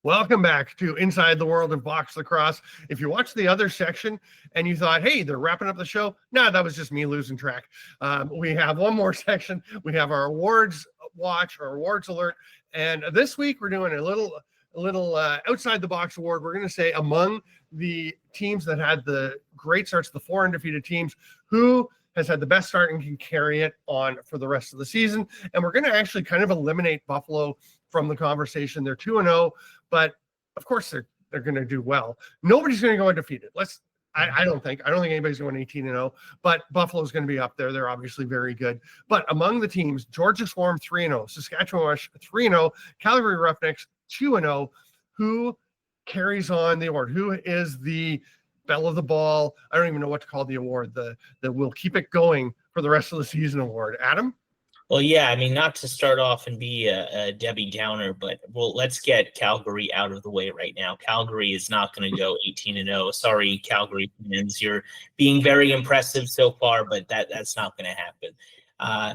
Welcome back to Inside the World of Box Lacrosse. If you watched the other section and you thought, hey, they're wrapping up the show, no, that was just me losing track. We have one more section. We have our awards watch, our awards alert. And this week we're doing a little outside the box award. We're going to say among the teams that had the great starts, the 4 undefeated teams, who has had the best start and can carry it on for the rest of the season. And we're going to actually kind of eliminate Buffalo from the conversation. They're 2-0, but of course they're going to do well. Nobody's going to go undefeated. I don't think anybody's going 18-0, but Buffalo's going to be up there. They're obviously very good. But among the teams, Georgia Swarm 3-0, Saskatchewan Rush 3-0, Calgary Roughnecks 2-0. Who carries on the award? Who is the belle of the ball? I don't even know what to call the award. The will keep it going for the rest of the season award. Adam? Well, yeah, I mean, not to start off and be a Debbie Downer, but let's get Calgary out of the way right now. Calgary is not going to go 18-0. Sorry, Calgary fans, you're being very impressive so far, but that's not going to happen.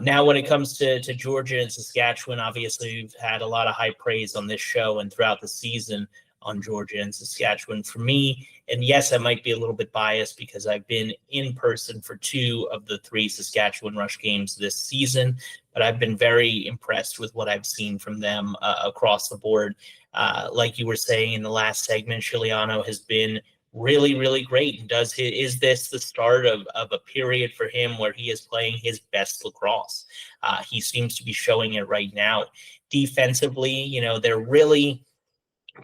Now, when it comes to Georgia and Saskatchewan, obviously we've had a lot of high praise on this show and throughout the season on Georgia and Saskatchewan. For me, and yes, I might be a little bit biased because I've been in person for 2 of the 3 Saskatchewan Rush games this season, but I've been very impressed with what I've seen from them across the board. Like you were saying in the last segment, Chiliano has been really, really great. And is this the start of a period for him where he is playing his best lacrosse? He seems to be showing it right now. Defensively, they're really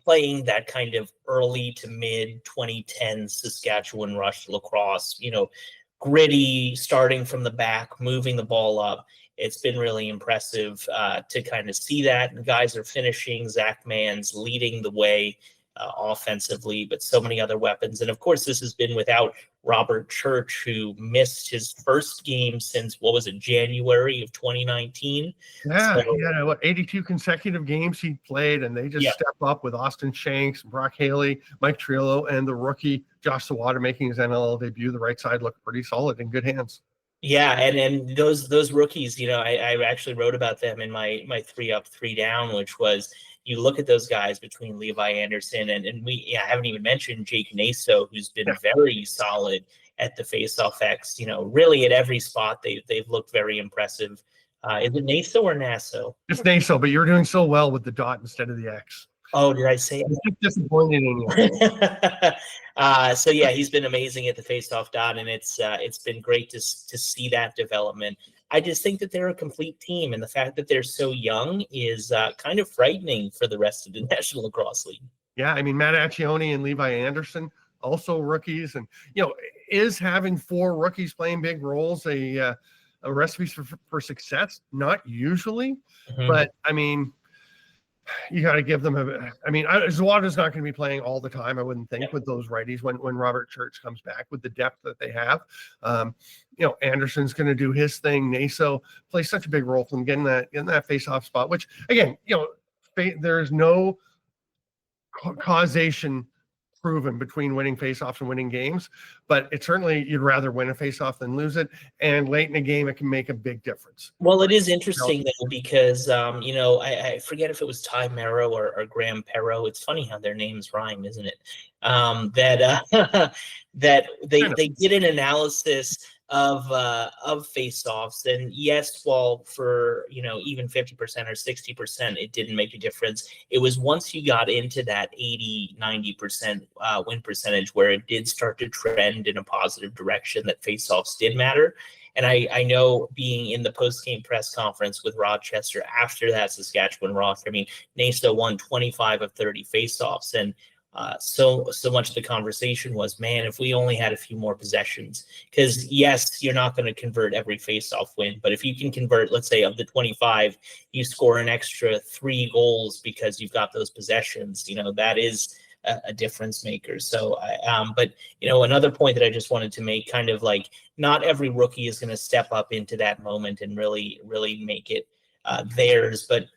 playing that kind of early to mid 2010s Saskatchewan Rush lacrosse, gritty, starting from the back, moving the ball up. It's been really impressive to kind of see that. And guys are finishing. Zach Mann's leading the way offensively, but so many other weapons. And of course, this has been without Robert Church, who missed his first game since, January of 2019. Yeah, so, he had 82 consecutive games he played, and they just step up with Austin Shanks, Brock Haley, Mike Trillo, and the rookie Josh Sawada making his NLL debut. The right side looked pretty solid, in good hands. Yeah, and those rookies, I actually wrote about them in my 3 up, 3 down, which was, you look at those guys between Levi Anderson and I haven't even mentioned Jake Naso, who's been very solid at the faceoff X. Really at every spot they've looked very impressive. Is it Naso or Naso? It's Naso, but you're doing so well with the dot instead of the X. Oh, did I say it? I'm disappointed in you. So yeah, he's been amazing at the faceoff dot, and it's been great to see that development. I just think that they're a complete team, and the fact that they're so young is kind of frightening for the rest of the National Lacrosse League. Yeah, I mean, Matt Accioni and Levi Anderson, also rookies, and is having 4 rookies playing big roles a recipe for success? Not usually, but I mean, you got to give them Zawada's not going to be playing all the time, I wouldn't think, with those righties when Robert Church comes back with the depth that they have. Anderson's going to do his thing. Naso plays such a big role for them getting that face-off spot, which again, there's no causation proven between winning face-offs and winning games, but it's certainly, you'd rather win a face-off than lose it, and late in a game it can make a big difference. Well, it is interesting though, because I forget if it was Ty Merrow or Graham Perrow. It's funny how their names rhyme, isn't it? That they did an analysis of face-offs, and yes, while for even 50% or 60% it didn't make a difference, it was once you got into that 80-90% win percentage where it did start to trend in a positive direction, that face-offs did matter. And I know, being in the post-game press conference with Rochester after that Saskatchewan Rock, Naso won 25 of 30 face-offs, and so much of the conversation was, man, if we only had a few more possessions, because yes, you're not going to convert every face-off win, but if you can convert, let's say of the 25, you score an extra 3 goals because you've got those possessions, that is a difference maker. So, but another point that I just wanted to make, kind of like, not every rookie is going to step up into that moment and really make it theirs, but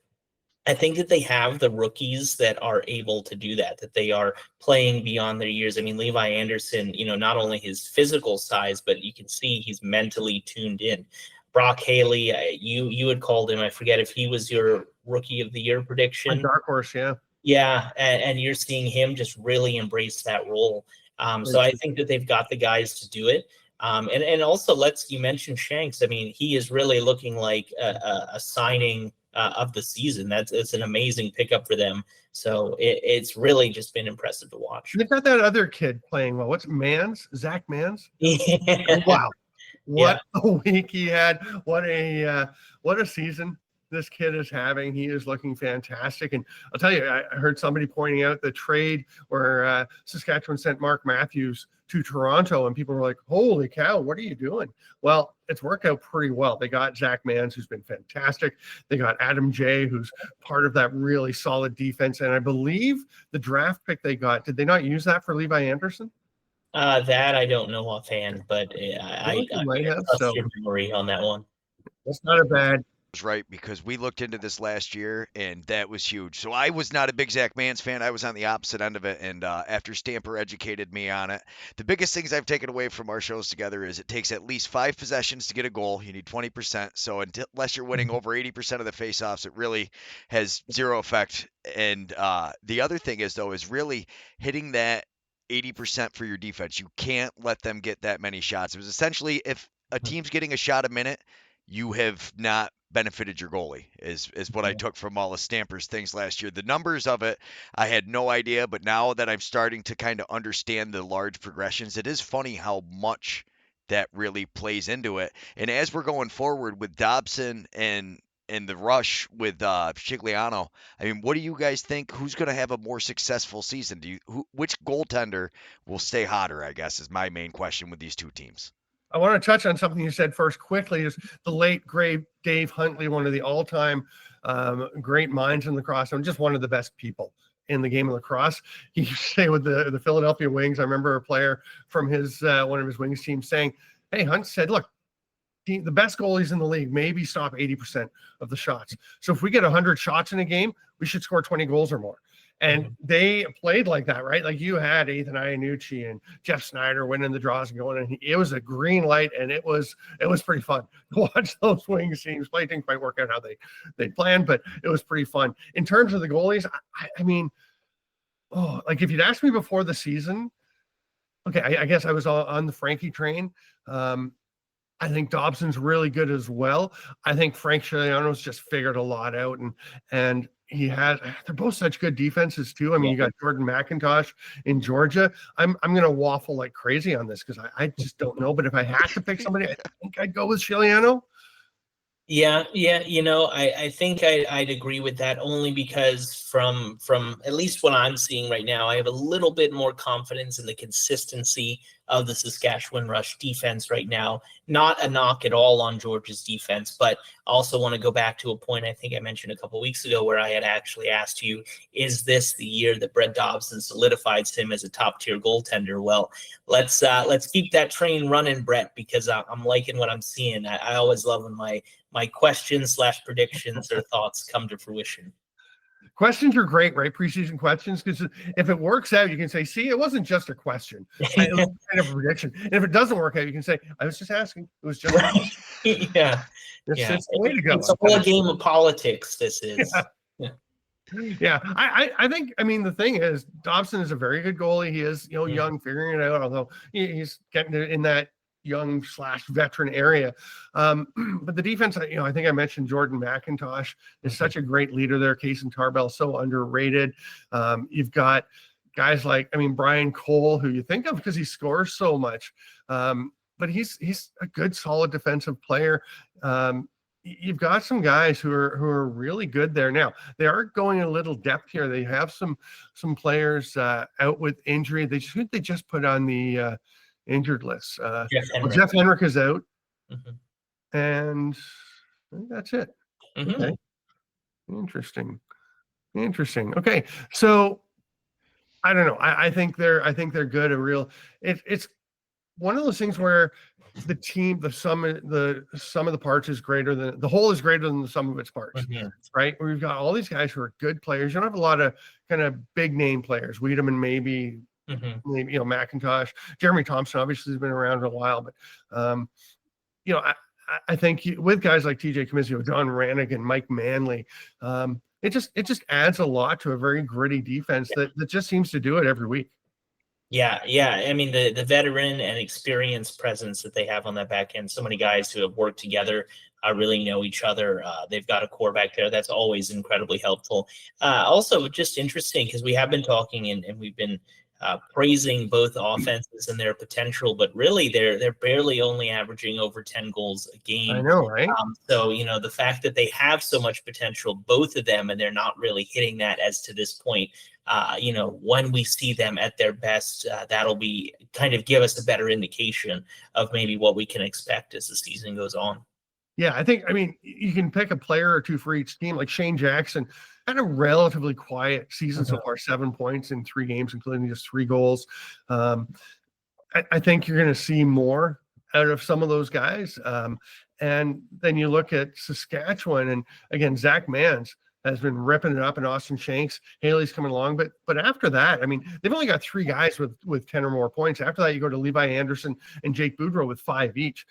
I think that they have the rookies that are able to do that they are playing beyond their years. Levi Anderson, not only his physical size, but you can see he's mentally tuned in. Brock Haley, you had called him. I forget if he was your rookie of the year prediction. Dark horse, yeah. Yeah, and you're seeing him just really embrace that role. So I think that they've got the guys to do it. And also, you mention Shanks. I mean, he is really looking like a signing of the season. It's an amazing pickup for them. So it's really just been impressive to watch. They've got that other kid playing well. What's Mans? Zach Mans? Yeah. Wow. What a week he had. What a season this kid is having. He is looking fantastic. And I'll tell you, I heard somebody pointing out the trade where Saskatchewan sent Mark Matthews to Toronto, and people were like, holy cow, what are you doing? Well, it's worked out pretty well. They got Zach Mans, who's been fantastic. They got Adam Jay, who's part of that really solid defense. And I believe the draft pick they got, did they not use that for Levi Anderson? That I don't know offhand, but I trust your memory on that one. That's not a bad. Right, because we looked into this last year and that was huge. So I was not a big Zach Mans fan. I was on the opposite end of it, and after Stamper educated me on it, the biggest things I've taken away from our shows together is it takes at least 5 possessions to get a goal. You need 20%. So unless you're winning over 80% of the faceoffs, it really has zero effect. And the other thing is really hitting that 80% for your defense. You can't let them get that many shots. It was essentially, if a team's getting a shot a minute, you have not benefited your goalie, is what I took from all of Stamper's things last year. The numbers of it, I had no idea, but now that I'm starting to kind of understand the large progressions, it is funny how much that really plays into it. And as we're going forward with Dobson and the rush with Chigliano, I mean, what do you guys think? Who's going to have a more successful season? Which goaltender will stay hotter, I guess, is my main question with these two teams. I want to touch on something you said first quickly, is the late, great Dave Huntley, one of the all-time great minds in lacrosse, and just one of the best people in the game of lacrosse. He used to say with the Philadelphia Wings, I remember a player from his one of his Wings teams saying, hey, Hunt said, look, the best goalies in the league maybe stop 80% of the shots. So if we get 100 shots in a game, we should score 20 goals or more. And they played like that, right? Like you had Ethan Iannucci and Jeff Snyder winning the draws and going, and it was a green light, and it was pretty fun to watch those Wings teams play. It didn't quite work out how they planned, but it was pretty fun. In terms of the goalies, I mean, like if you'd asked me before the season, okay, I guess I was on the Frankie train. I think Dobson's really good as well. I think Frank Chigliano's just figured a lot out, and they're both such good defenses too. I mean, you got Jordan McIntosh in Georgia. I'm going to waffle like crazy on this because I just don't know. But if I had to pick somebody, I think I'd go with Chigliano. Yeah. I think I'd agree with that, only because from at least what I'm seeing right now, I have a little bit more confidence in the consistency of the Saskatchewan Rush defense right now. Not a knock at all on Georgia's defense, but also want to go back to a point I think I mentioned a couple of weeks ago where I had actually asked you, is this the year that Brett Dobson solidifies him as a top-tier goaltender? Well, let's keep that train running, Brett, because I'm liking what I'm seeing. I always love when my questions / predictions or thoughts come to fruition. Questions are great, right? Preseason questions, because if it works out, you can say, see, it wasn't just a question. It was kind of a prediction. And if it doesn't work out, you can say, I was just asking. It was just yeah. It's the way to go. It's a whole game of politics, this is. Yeah. I think, I mean, the thing is, Dobson is a very good goalie. He is, young, figuring it out, although he's getting in that young / veteran area. But the defense, I think I mentioned Jordan McIntosh is such a great leader there. Kaysen Tarbell, so underrated. You've got guys like, Brian Cole, who you think of because he scores so much. But he's a good, solid defensive player. You've got some guys who are really good there. Now they are going a little depth here. They have some players out with injury. They just put on the injured list. Jeff Henrik is out, and I think that's it. Okay. Interesting. Okay, so I don't know. I think they're good. It's one of those things where the team, the sum of the parts is greater than the whole is greater than the sum of its parts, right? We've got all these guys who are good players. You don't have a lot of kind of big name players. Wiedemann maybe. Maybe McIntosh, Jeremy Thompson obviously has been around for a while, but I think with guys like TJ Comizio, John Rannigan, Mike Manley, it just adds a lot to a very gritty defense that just seems to do it every week. Yeah. I mean, the veteran and experienced presence that they have on that back end, so many guys who have worked together, really know each other. They've got a core back there that's always incredibly helpful. Also, just interesting because we have been talking and we've been praising both offenses and their potential, but really they're barely only averaging over 10 goals a game. I know, right? So, the fact that they have so much potential, both of them, and they're not really hitting that as to this point, when we see them at their best, that'll be kind of give us a better indication of maybe what we can expect as the season goes on. Yeah, I mean, you can pick a player or two for each team. Like Shane Jackson had a relatively quiet season so far, 7 points in 3 games, including just 3 goals. I think you're going to see more out of some of those guys. And then you look at Saskatchewan, and again, Zach Mans has been ripping it up, and Austin Shanks. Haley's coming along, but after that, I mean, they've only got 3 guys with 10 or more points. After that, you go to Levi Anderson and Jake Boudreau with 5 each.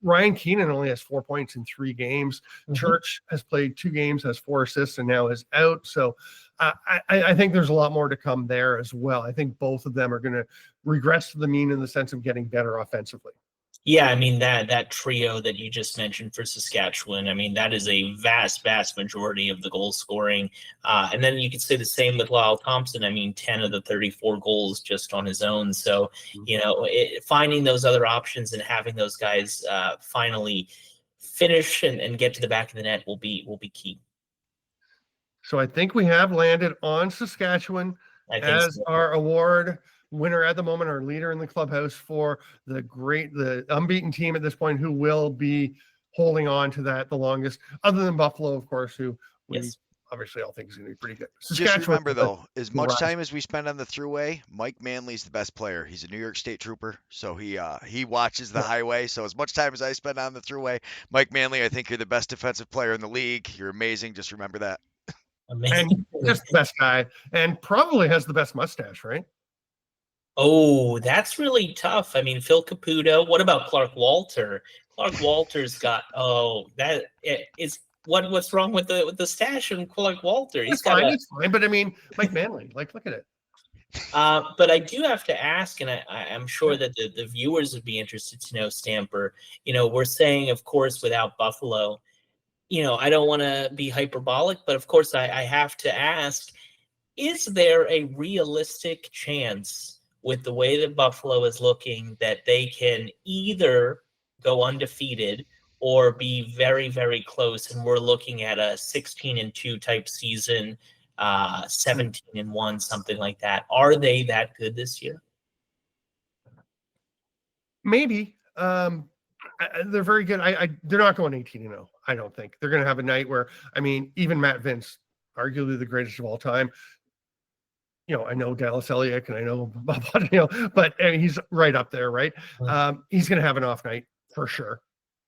Ryan Keenan only has 4 points in 3 games. Church has played 2 games, has 4 assists, and now is out. So I think there's a lot more to come there as well. I think both of them are going to regress to the mean in the sense of getting better offensively. Yeah, I mean, that trio that you just mentioned for Saskatchewan, I mean, that is a vast majority of the goal scoring. And then you could say the same with Lyle Thompson. I mean, 10 of the 34 goals just on his own. So, finding those other options and having those guys finally finish and get to the back of the net will be key. So I think we have landed on Saskatchewan as our award winner at the moment, our leader in the clubhouse for the unbeaten team at this point, who will be holding on to that the longest, other than Buffalo, of course, who we obviously all think is going to be pretty good. Just remember, though, as much time as we spend on the thruway, Mike Manley's the best player. He's a New York State trooper, so he watches the highway. So as much time as I spend on the thruway, Mike Manley, I think you're the best defensive player in the league. You're amazing. Just remember that. Amazing. And just the best guy, and probably has the best mustache, right? Oh, that's really tough. I mean, Phil Caputo. What about Clark Walter? Clark Walter's got what's wrong with the stash and Clark Walter? It's fine, but I mean, Mike Manley, look at it. But I do have to ask, and I'm sure that the viewers would be interested to know, Stamper. We're saying, of course, without Buffalo, I don't want to be hyperbolic, but of course I have to ask, is there a realistic chance with the way that Buffalo is looking that they can either go undefeated or be very, very close? And we're looking at a 16-2 type season, 17-1, something like that. Are they that good this year? Maybe. They're very good. They're not going 18-0. I don't think they're going to have a night where, I mean, even Matt Vince, arguably the greatest of all time. I know Dallas Elliott and I know Bob, but I mean, he's right up there, right? He's going to have an off night for sure,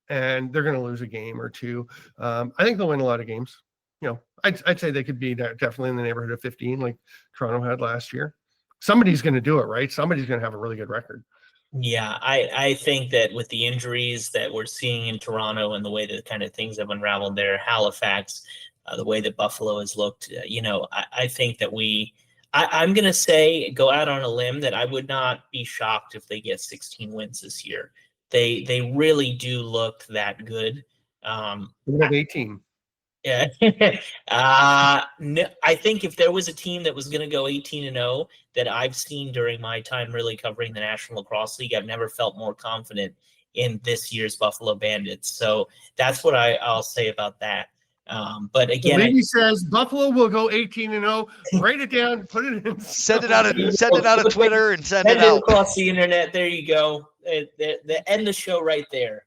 and they're going to lose a game or two. I think they'll win a lot of games. I'd say they could be definitely in the neighborhood of 15, like Toronto had last year. Somebody's going to do it, right? Somebody's going to have a really good record. Yeah, I think that with the injuries that we're seeing in Toronto and the way that kind of things have unraveled there, Halifax, the way that Buffalo has looked, I think that I'm going to say, go out on a limb, that I would not be shocked if they get 16 wins this year. They really do look that good. We have 18. Yeah. No, I think if there was a team that was going to go 18-0 that I've seen during my time really covering the National Lacrosse League, I've never felt more confident in this year's Buffalo Bandits. So that's what I'll say about that. But again, Levi says Buffalo will go 18-0. Write it down, put it in. Send it out of Twitter and send it out across the internet. There you go. End the show right there.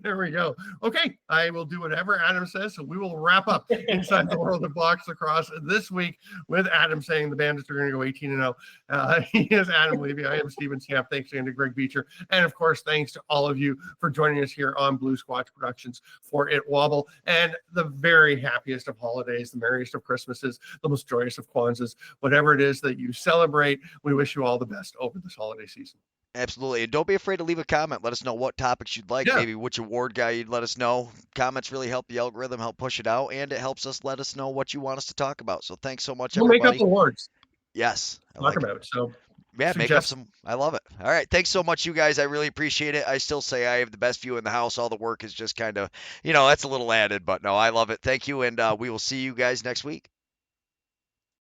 There we go. Okay, I will do whatever Adam says, so we will wrap up Inside the World of Box Lacrosse this week with Adam saying the Bandits are going to go 18-0. He is Adam Levy. I am Steven Stamp. Thanks again to Greg Beecher. And, of course, thanks to all of you for joining us here on Blue Squatch Productions for ITWOBL. And the very happiest of holidays, the merriest of Christmases, the most joyous of Kwanzaas, whatever it is that you celebrate, we wish you all the best over this holiday season. Absolutely. And don't be afraid to leave a comment. Let us know what topics you'd like, Yeah, maybe which award guy you'd let us know. Comments really help the algorithm, help push it out, and it helps us let us know what you want us to talk about. So thanks so much, we'll make up everybody. awards Yes, I to talk like it. about. So Yeah, make up suggest. some. I love it. All right. Thanks so much, you guys. I really appreciate it. I still say I have the best view in the house. All the work is just kind of, that's a little added, but no, I love it. Thank you. And we will see you guys next week.